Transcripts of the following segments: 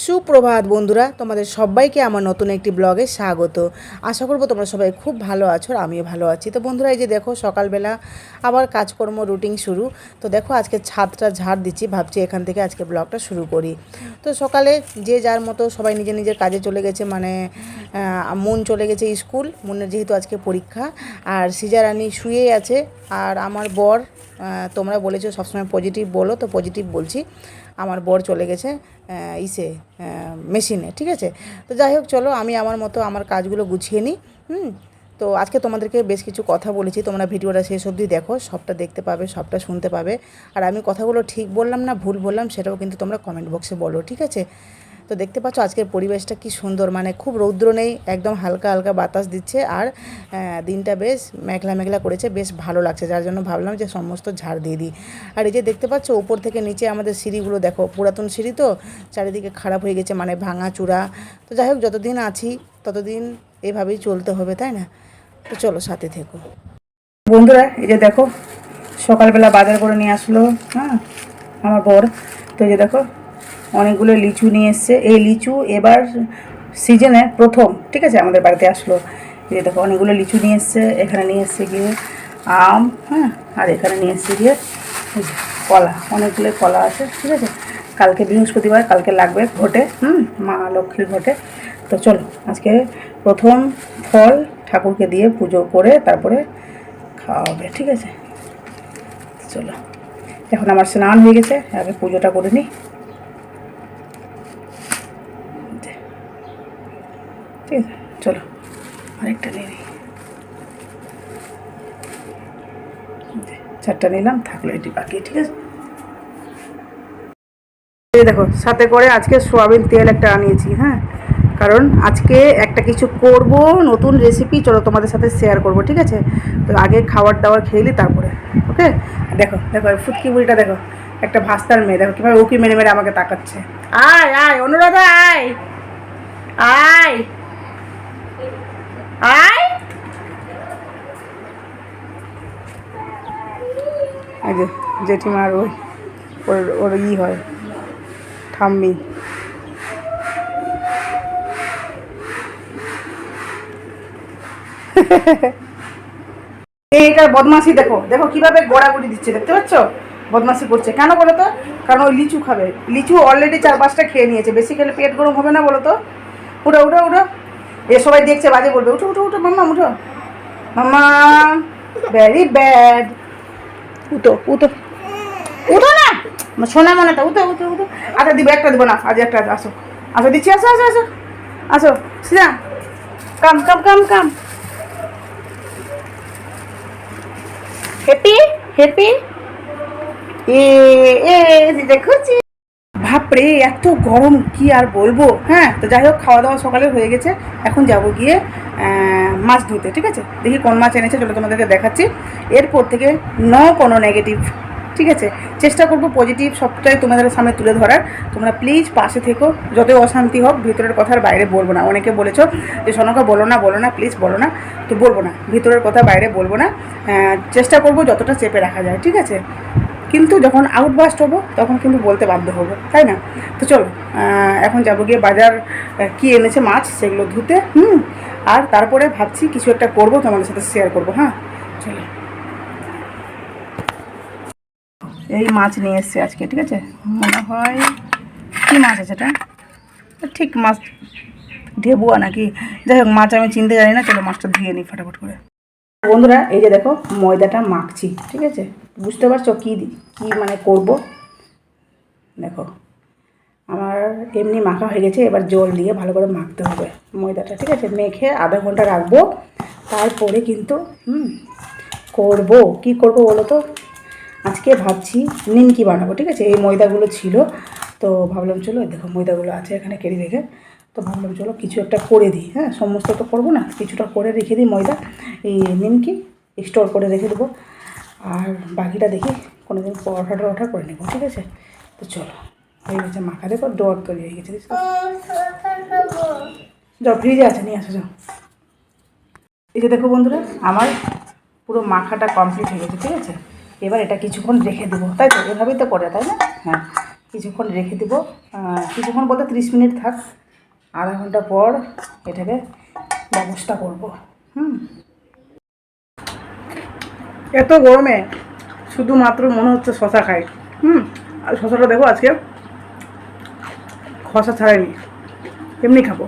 সুপ্রভাত বন্ধুরা, তোমাদের সবাইকে আমার নতুন একটি ব্লগে স্বাগত। আশা করবো তোমরা সবাই খুব ভালো আছো আর আমিও ভালো আছি। তো বন্ধুরা, এই যে দেখো সকালবেলা আবার কাজকর্ম রুটিন শুরু। তো দেখো আজকে ছাদটা ঝাড় দিচ্ছি, ভাবছি এখান থেকে আজকে ব্লগটা শুরু করি। তো সকালে যে যার মতো সবাই নিজের নিজের কাজে চলে গেছে, মানে মন চলে গেছে স্কুল, মনের যেহেতু আজকে পরীক্ষা। আর সিজারানি শুয়েই আছে। আর আমার বর, তোমরা বলেছো সবসময় পজিটিভ বলো, তো পজিটিভ বলছি, আমার বর চলে গেছে মেশিনে। ঠিক আছে, তো যাই হোক, চলো আমি আমার মতো আমার কাজগুলো গুছিয়ে নিই। তো আজকে তোমাদেরকে বেশ কিছু কথা বলেছি, তোমরা ভিডিওটা শেষ অবধি দেখো, সবটা দেখতে পাবে, সবটা শুনতে পাবে। আর আমি কথাগুলো ঠিক বললাম না ভুল বললাম সেটাও কিন্তু তোমরা কমেন্ট বক্সে বলো, ঠিক আছে? তো দেখতে পাচ্ছ আজকের পরিবেশটা কি সুন্দর, মানে খুব রৌদ্র নেই, একদম হালকা হালকা বাতাস দিচ্ছে। আর দিনটা বেশ মেঘলা মেঘলা করেছে, বেশ ভালো লাগছে, যার জন্য ভাবলাম যে সমস্ত ঝাড় দিয়ে দিই। আর এই যে দেখতে পাচ্ছ উপর থেকে নিচে আমাদের সিঁড়িগুলো দেখো, পুরাতন সিঁড়ি তো চারিদিকে খারাপ হয়ে গেছে, মানে ভাঙা চূড়া। তো যাই হোক, যতদিন আছি ততদিন এভাবেই চলতে হবে, তাই না? তো চলো সাথে থেকো বন্ধুরা। এই যে দেখো সকালবেলা বাজার করে নিয়ে আসলো আমার বর। তো এই যে দেখো অনেকগুলো লিচু নিয়ে এসছে। এই লিচু এবার সিজনে প্রথম, ঠিক আছে, আমাদের বাড়িতে আসলো। এই দেখো অনেকগুলো লিচু নিয়ে এসছে। এখানে নিয়ে এসছে গিয়ে আম, আর এখানে নিয়ে এসছে গিয়ে কলা, অনেকগুলো কলা আছে, ঠিক আছে। কালকে বৃহস্পতিবার, কালকে লাগবে ঘটে, মা লক্ষ্মীর ঘটে। তো চলো আজকে প্রথম ফল ঠাকুরকে দিয়ে পুজো করে তারপরে খাওয়া হবে, ঠিক আছে। চলো, এখন আমার স্নান হয়ে গেছে, আগে পুজোটা করে নিই। ঠিক আছে, চলো আরেকটা নিয়ে নিই। চারটা নিলাম, থাকলো এটি বাকি, ঠিক আছে। এই দেখো সাথে করে আজকে সোয়াবিন তেল একটা আনিয়েছি, কারণ আজকে একটা কিছু করব, নতুন রেসিপি, চলো তোমাদের সাথে শেয়ার করব, ঠিক আছে। তো আগে খাবার দাবার খেয়ে নিই তারপরে, ওকে। দেখো দেখো ফুটকি বুড়িটা দেখো, একটা ভাস্তার মেয়ে, দেখো কীভাবে উকি মেরে মেরে আমাকে তাকাচ্ছে। আয় আয় অনুরাধা, আয় আয় আয়। এই যে জেঠিমার ওই ওর ওর হয় ঠাম্মি। এইটার বদমাসি দেখো, দেখো কিভাবে গোড়াগুড়ি দিচ্ছে, দেখতে পাচ্ছ? বদমাসি করছে কেন বলো তো? কারণ ওই লিচু খাবে, লিচু অলরেডি 4-5টা খেয়ে নিয়েছে, বেশি খেলে পেট গরম হবে না বলো তো? উঠো উঠো উঠো, এ সবাই দেখছে বাজে বলবে, উঠো উঠো উঠো মাম্মা উঠো, মাম্মা ভেরি ব্যাড। উঠো উঠো উঠো না সোনা মনে, তো উঠো উঠো উঠো। আচ্ছা দিব, একটা দিব না, আজ একটা আসো, আসো দিচ্ছি, আসো আসো আসো আসো সিনা, কাম কাম কাম কাম। হ্যাপি হ্যাপি এ এ দেখছি। বাপরে এত গরম, কি আর বলবো। তো যাই হোক, খাওয়া দাওয়া সকালে হয়ে গেছে, এখন যাব গিয়ে মাছ ধুতে, ঠিক আছে। দেখি কোন মাছ এনেছে, চলো তোমাদেরকে দেখাচ্ছি। এরপর থেকে কোনো নেগেটিভ, ঠিক আছে। চেষ্টা করবো পজিটিভ সবটাই তোমাদের সামনে তুলে ধরার। তোমরা প্লিজ পাশে থেকো, যতই অশান্তি হোক, ভিতরের কথার বাইরে বলবো না। অনেকে বলেছো যে সনকা বলো না প্লিজ বলো না, তো বলবো না, ভিতরের কথা বাইরে বলবো না। চেষ্টা করবো যতটা চেপে রাখা যায়, ঠিক আছে। কিন্তু যখন আউটবাস্ট হবো তখন কিন্তু বলতে বাধ্য হবো, তাই না? তো চলো এখন যাবো গিয়ে বাজার কি এনেছে মাছ সেগুলো ধুতে, আর তারপরে ভাবছি কিছু একটা করবো, তোমাদের সাথে শেয়ার করবো। চলো, এই মাছ নিয়ে এসছে আজকে, ঠিক আছে। মনে হয় কী মাছ আছে এটা, ঠিক মাছ ঢেবুয়া নাকি, যাই হোক মাছ আমি চিনতে জানি না। চলো মাছটা ধুয়ে নিই ফটাফট করে। বন্ধুরা এই যে দেখো ময়দাটা মাখছি, ঠিক আছে। বুঝতে পারছো কী মানে করব? দেখো আমার এমনি মাখা হয়ে গেছে, এবার জল দিয়ে ভালো করে মাখতে হবে ময়দাটা, ঠিক আছে। মেখে আধা ঘন্টা রাখবো, তারপরে কিন্তু করব। কি করব বলো তো? আজকে ভাবছি নিমকি বানাবো, ঠিক আছে। এই ময়দাগুলো ছিল, তো ভাবলাম চলো, দেখো ময়দাগুলো আছে এখানে কেড়ে রেখে, তো ভাবলাম চলো কিছু একটা করে দিই। সমস্ত তো করবো না, কিছুটা করে রেখে দিই ময়দা, এই নিমকি স্টোর করে রেখে দেবো। আর বাকিটা দেখি কোনো দিন পরোটা করে নেবো, ঠিক আছে। তো চলো, হয়ে গেছে মাখা, দেখো ডোর তৈরি হয়ে গেছে, যাও ফ্রিজে আছে নিয়ে আসো যাও। এই যে দেখো বন্ধুরা আমার পুরো মাখাটা কমপ্লিট হয়ে গেছে, ঠিক আছে। এবার এটা কিছুক্ষণ রেখে দেবো, তাই তো? এভাবেই তো করে, তাই না? কিছুক্ষণ রেখে দেবো, কিছুক্ষণ বলতে 30 মিনিট থাক, আধা ঘন্টা পর এটাকে ব্যবস্থা করব। এত গরমে শুধুমাত্র মনে হচ্ছে শশা খাই। আর শশাটা দেখো আজকে খসা ছাড়াইনি, এমনি খাবো।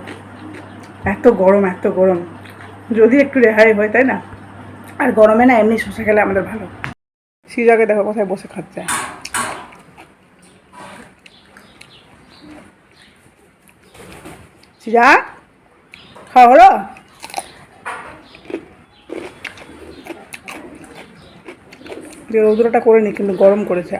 এত গরম এত গরম, যদি একটু রেহাই হয়, তাই না? আর গরমে না এমনি শশা খেলে আমাদের ভালো। সিজাকে দেখো কোথায় বসে খাচ্ছে। সিজা খাওয়া হলো? যে রৌদ্রটা করে নি, কিন্তু গরম করেছে।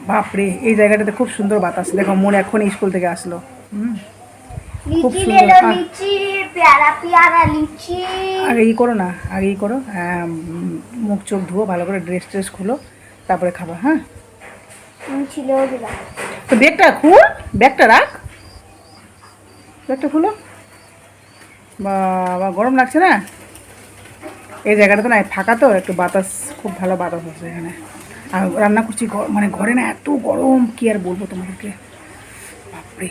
বাপরে, এই জায়গাটাতে খুব সুন্দর বাতাস। দেখো মন এখন স্কুল থেকে আসলো। খুব সুন্দর। আগে করো না, আগেই করো। মুখ চোখ ধুও ভালো করে, ড্রেস ট্রেস খুলো, তারপরে খাবা। হ্যাঁ, তো ব্যাগটা খুল, ব্যাগটা রাখ, ব্যাগটা খুলো। বা গরম লাগছে না? এই জায়গাটা তো না ফাঁকা, তো একটু বাতাস, খুব ভালো বাতাস আছে এখানে। আর রান্না করছি মানে ঘরে না এত গরম, কি আর বলবো তোমাদেরকে, বাপরে।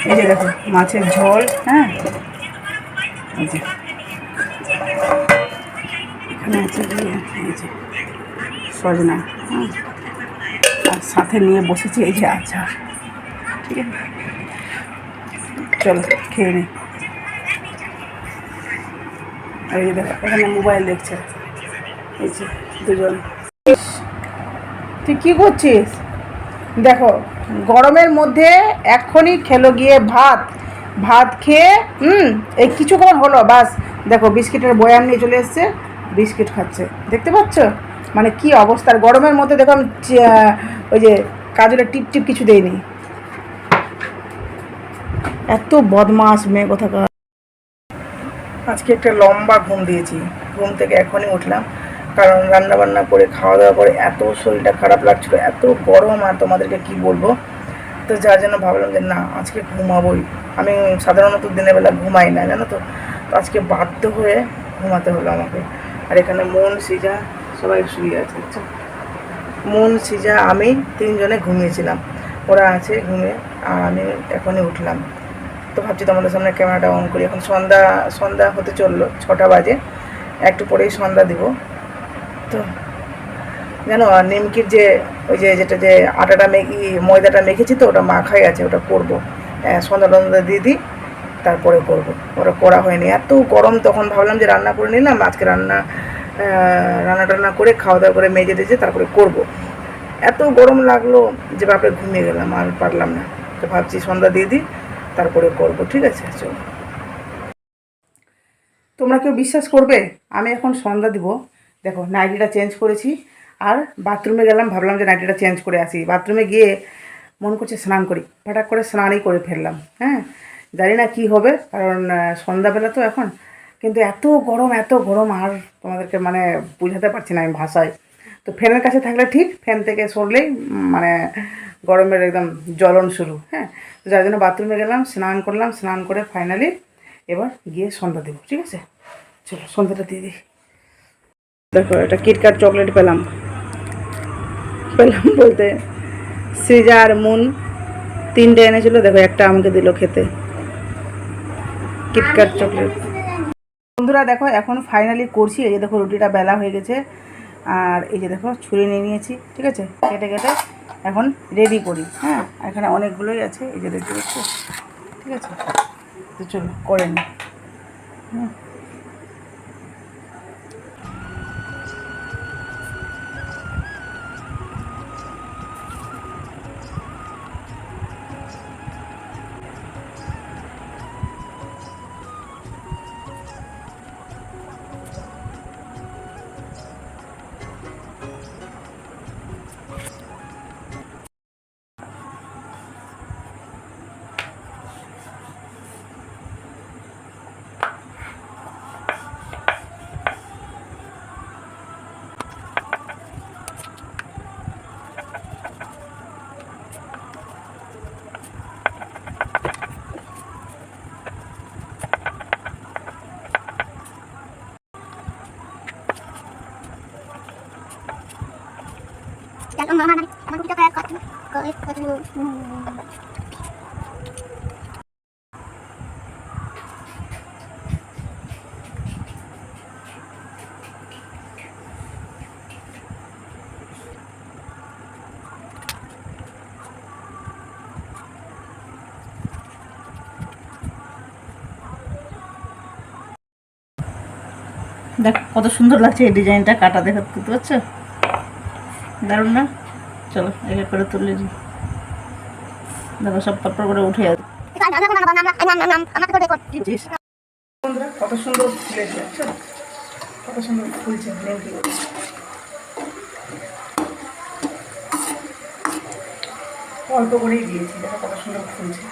এই যে দেখো মাছের ঝোল। হ্যাঁ, এই যে এখানে আছে, এই যে সজনা। হ্যাঁ, আর সাথে নিয়ে বসেছি এই যে আচার। ঠিক আছে, চলো খেয়ে নিই। আর এই যে দেখো এখানে মোবাইল দেখছে, এই যে দুজন। তুই কী করছিস? দেখো গরমের মধ্যে এক্ষুনি খেলো গিয়ে ভাত, ভাত খেয়ে এই কিছুক্ষণ হলো বাস। দেখো বিস্কিটের বয়াম নিয়ে চলে এসছে, বিস্কিট খাচ্ছে, দেখতে পাচ্ছ? মানে কি অবস্থার গরমের মধ্যে। দেখো আমি ওই যে কাজলের টিপ টিপ কিছু দেয়নি। এত বদমাস মেয়ে কোথাকার। আজকে একটা লম্বা ঘুম দিয়েছি, ঘুম থেকে এখনই উঠলাম, কারণ রান্না বান্না করে খাওয়া দাওয়া করে এত শরীরটা খারাপ লাগছিলো, এত গরম আর তোমাদেরকে কি বলবো। তো যার জন্য ভাবলাম যে না আজকে ঘুমাবোই। আমি সাধারণত দিনের বেলা ঘুমাই না, জানো তো। তো আজকে বাধ্য হয়ে ঘুমাতে হলো আমাকে। আর এখানে মন, সিজা সবাই শুয়ে আছে। আচ্ছা, মন, সিজা, আমি তিনজনে ঘুমিয়েছিলাম, ওরা আছে ঘুমিয়ে, আর আমি এখনই উঠলাম। তো ভাবছি তোমাদের সামনে ক্যামেরাটা অন করি। এখন সন্ধ্যা হতে চললো, 6টা বাজে, একটু পরেই সন্ধ্যা দিব। তো জানো নিমকির যে ওই যে যেটা যে আটাটা ময়দাটা মেখেছি, তো ওটা মাখাই আছে, ওটা করবো। সন্ধ্যা টন্ধা দিয়ে দিই, তারপরে করব। ওটা করা হয়নি, এত গরম। তখন ভাবলাম যে রান্না করে নিলাম, আজকে রান্না টান্না করে খাওয়া দাওয়া করে মেজে টেজে তারপরে করব। এত গরম লাগলো যে বাপরে ঘুমিয়ে গেলাম, আর পারলাম না। তো ভাবছি সন্ধ্যা দিয়ে দিই, তারপরে করব। ঠিক আছে, চলো। তোমরা কেউ বিশ্বাস করবে, আমি এখন সন্ধ্যা দিব। দেখো নাইটিটা চেঞ্জ করেছি, আর বাথরুমে গেলাম, ভাবলাম যে নাইটিটা চেঞ্জ করে আসি। বাথরুমে গিয়ে মন করছে স্নান করি, হঠাৎ করে স্নানই করে ফেললাম। হ্যাঁ, জানি না কী হবে, কারণ সন্ধ্যাবেলা তো এখন, কিন্তু এত গরম আর তোমাদেরকে মানে বোঝাতে পারছি না আমি ভাষায়। তো ফ্যানের কাছে থাকলে ঠিক, ফ্যান থেকে সরলেই মানে গরমের একদম জ্বলন শুরু। হ্যাঁ, তো যার জন্য বাথরুমে গেলাম, স্নান করলাম, স্নান করে ফাইনালি এবার গিয়ে সন্ধ্যা দেবো। ঠিক আছে, চলো সন্ধ্যাটা দিয়ে দিই। দেখো এটা কিটক্যাট চকলেট পেলাম বলতে সিজা আর মুন 3টে এনেছিল। দেখো একটা আমাকে দিল খেতে, কিটক্যাট চকলেট। বন্ধুরা দেখো এখন ফাইনালি করছি। এই যে দেখো রুটিটা বেলা হয়ে গেছে, আর এই যে দেখো ছুরি নিয়ে নিয়েছি। ঠিক আছে, কেটে কেটে এখন রেডি করি। হ্যাঁ, এখানে অনেকগুলোই আছে, এই যে দেখতে পাচ্ছ। ঠিক আছে, তো চলো করে নিই। দেখ কত সুন্দর লাগছে এই ডিজাইনটা, কাটা দেখা বুঝতে পারছো, দারুণ না? চলো এক এক করে তুলে দিই, দেখো সব পরপর করে উঠে যাবে। বন্ধুরা কত সুন্দর ফুলেছে, কত সুন্দর ফুলছে নেমকিগুলো। অল্প করেই দিয়েছি, দেখো কত সুন্দর ফুলছে।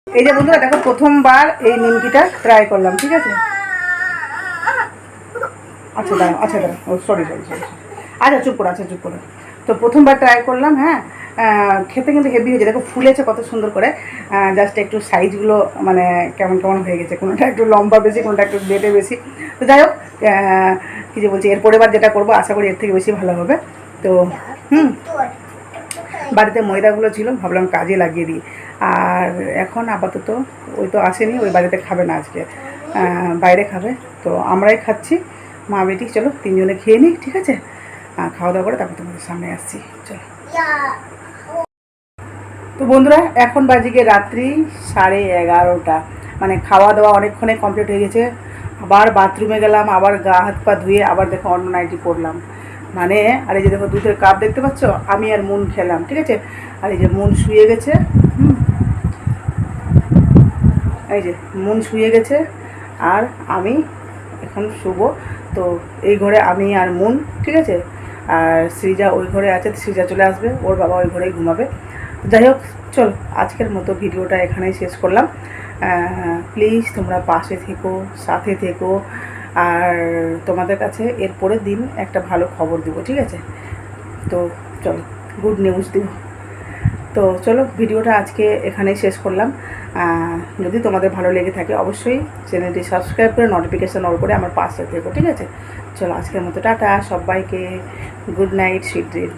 এই যে বন্ধুরা দেখো প্রথমবার এই নিমকিটা ট্রাই করলাম, ঠিক আছে? আচ্ছা দাঁড়াও, আচ্ছা দাঁড়াও, ও সরি সরি সরি, আচ্ছা চুপ করো, আচ্ছা চুপ করো। তো প্রথমবার ট্রাই করলাম, হ্যাঁ খেতে কিন্তু হেভি হয়েছে, দেখো ফুলেছে কত সুন্দর করে। জাস্ট একটু সাইজগুলো মানে কেমন কেমন হয়ে গেছে, কোনোটা একটু লম্বা বেশি, কোনোটা একটু বেটে বেশি। তো যাই হোক, কী যে বলছি, এরপরে বার যেটা করবো আশা করি এর থেকে বেশি ভালো হবে। তো বাড়িতে ময়দাগুলো ছিল, ভাবলাম কাজে লাগিয়ে দিই। আর এখন আপাতত ওই তো আসেনি, ওই বাড়িতে খাবে না আজকে, বাইরে খাবে। তো আমরাই খাচ্ছি, মা বেটি। চলো তিনজনে খেয়ে নিই, ঠিক আছে? খাওয়া দাওয়া করে তারপর তোমাদের সামনে আসছি, চলো। তো বন্ধুরা এখন বাজে গিয়ে রাত্রি 11:30, মানে খাওয়া দাওয়া অনেকক্ষণে কমপ্লিট হয়ে গেছে। আবার বাথরুমে গেলাম, আবার গা হাত পা ধুয়ে আবার দেখো অন্য নাইটি পরলাম। মানে আর এই যে দেখো দুধের কাপ দেখতে পাচ্ছ, আমি আর মুন খেলাম, ঠিক আছে? আর এই যে মুন শুয়ে গেছে, এই যে মুন শুয়ে গেছে আর আমি এখন শুবো। তো এই ঘরে আমি আর মুন, ঠিক আছে? আর সৃজা ওই ঘরে আছে, সৃজা চলে আসবে, ওর বাবা ওই ঘরেই ঘুমাবে। যাই হোক চল, আজকের মতো ভিডিওটা এখানেই শেষ করলাম। প্লিজ তোমরা পাশে থেকো, সাথে থেকো। আর তোমাদের কাছে এর পরের দিন একটা ভালো খবর দেবো, ঠিক আছে? তো চলো, গুড নিউজ দিব। তো চলো ভিডিওটা আজকে এখানেই শেষ করলাম। যদি তোমাদের ভালো লেগে থাকে অবশ্যই চ্যানেলটি সাবস্ক্রাইব করে নোটিফিকেশান অল করে আমার পাশে থেকো, ঠিক আছে? চলো আজকের মতো টাটা সবাইকে, গুড নাইট, সুইট ড্রিম।